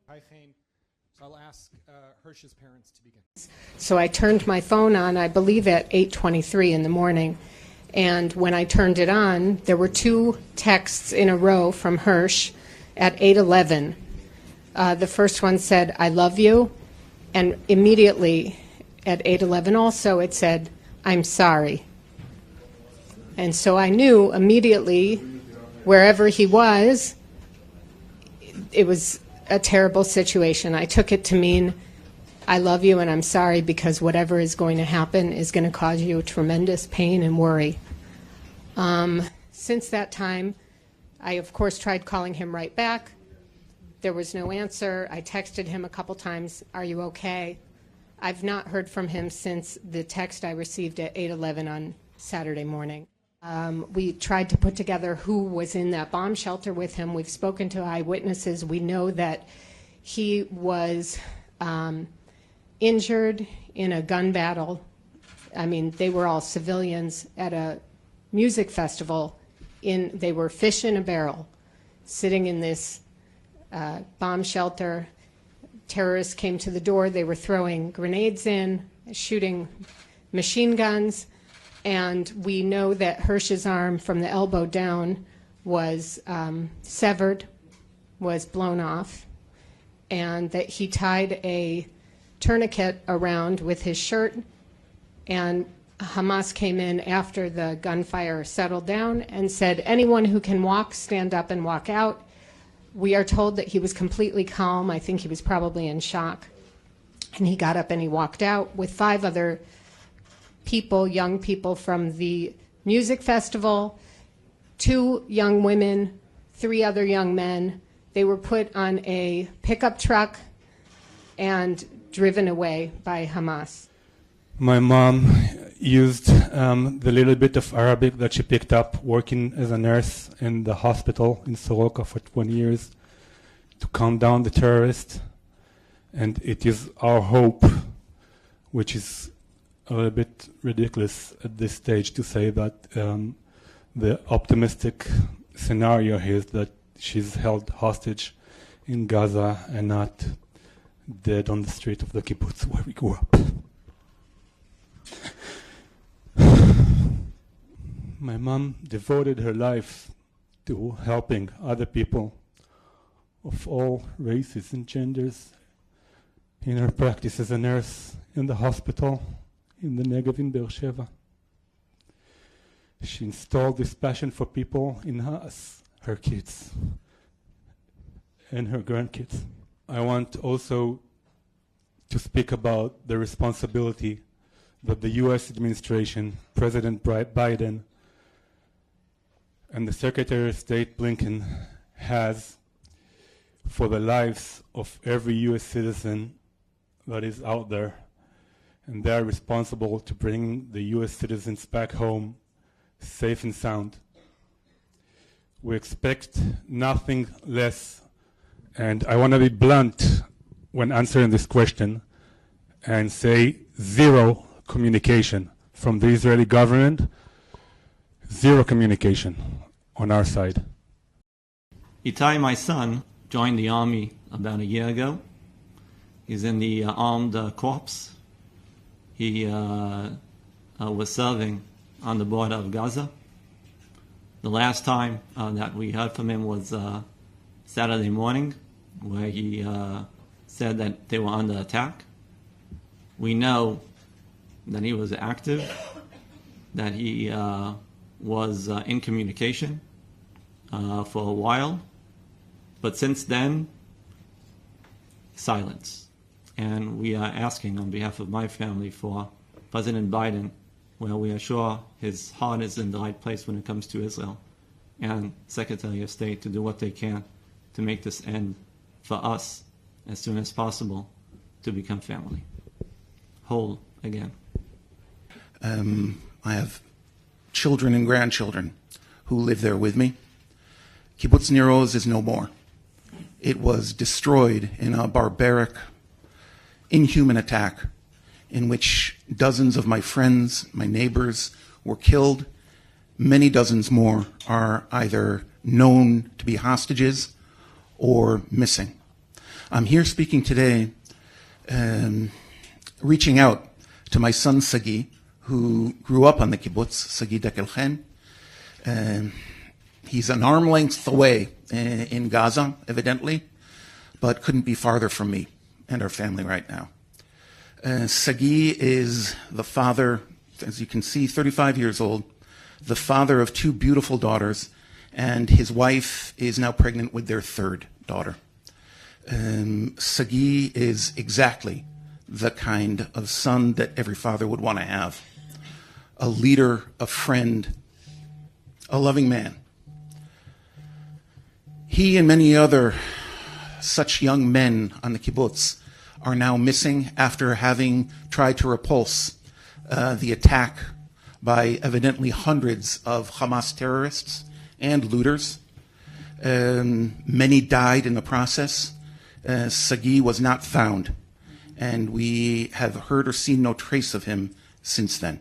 Hi, Chaim. So I'll ask Hirsch's parents to begin. So I turned my phone on, I believe at 8:23 in the morning, and when I turned it on, there were two texts in a row from Hirsch at 8:11. The first one said, "I love you," and immediately at 8:11 also it said, "I'm sorry." And so I knew immediately, wherever he was, it was a terrible situation. I took it to mean, I love you and I'm sorry because whatever is going to happen is going to cause you tremendous pain and worry. Since that time, I of course tried calling him right back. There was no answer. I texted him a couple times, "Are you okay?" I've not heard from him since the text I received at 8:11 on Saturday morning. We tried to put together who was in that bomb shelter with him. We've spoken to eyewitnesses. We know that he was injured in a gun battle. I mean, they were all civilians at a music festival. They were fish in a barrel, sitting in this bomb shelter. Terrorists came to the door. They were throwing grenades in, shooting machine guns. And we know that Hirsch's arm from the elbow down was severed, was blown off, and that he tied a tourniquet around with his shirt, and Hamas came in after the gunfire settled down and said, "Anyone who can walk, stand up and walk out." We are told that he was completely calm. I think he was probably in shock. And he got up and he walked out with 5 other people, young people from the music festival, 2 young women, 3 other young men. They were put on a pickup truck and driven away by Hamas. My mom used the little bit of Arabic that she picked up working as a nurse in the hospital in Soroka for 20 years to calm down the terrorists. And it is our hope, which is a little bit ridiculous at this stage to say that the optimistic scenario here is that she's held hostage in Gaza and not dead on the street of the kibbutz where we grew up. My mom devoted her life to helping other people of all races and genders in her practice as a nurse in the hospital in the Negev in Beersheba. She installed this passion for people in us, her kids, and her grandkids. I want also to speak about the responsibility that the U.S. administration, President Biden, and the Secretary of State Blinken has for the lives of every U.S. citizen that is out there. And they are responsible to bring the U.S. citizens back home safe and sound. We expect nothing less, and I want to be blunt when answering this question and say 0 communication from the Israeli government, 0 communication on our side. Itai, my son, joined the army about a year ago. He's in the armed corps. He was serving on the border of Gaza. The last time that we heard from him was Saturday morning, where he said that they were under attack. We know that he was active, that he was in communication for a while, but since then, silence. And we are asking on behalf of my family for President Biden, where we are sure his heart is in the right place when it comes to Israel, and Secretary of State to do what they can to make this end for us as soon as possible to become family, whole again. I have children and grandchildren who live there with me. Kibbutz Nir Oz is no more. It was destroyed in a barbaric, inhuman attack in which dozens of my friends, my neighbors, were killed. Many dozens more are either known to be hostages or missing. I'm here speaking today, reaching out to my son Sagi, who grew up on the kibbutz, Sagi Dekel-Chen. He's an arm length away in Gaza, evidently, but couldn't be farther from me and our family right now. Sagi is the father, as you can see, 35 years old, the father of two beautiful daughters, and his wife is now pregnant with their third daughter. Sagi is exactly the kind of son that every father would want to have. A leader, a friend, a loving man. He and many other such young men on the kibbutz are now missing after having tried to repulse the attack by evidently hundreds of Hamas terrorists and looters. Many died in the process. Sagi was not found, and we have heard or seen no trace of him since then.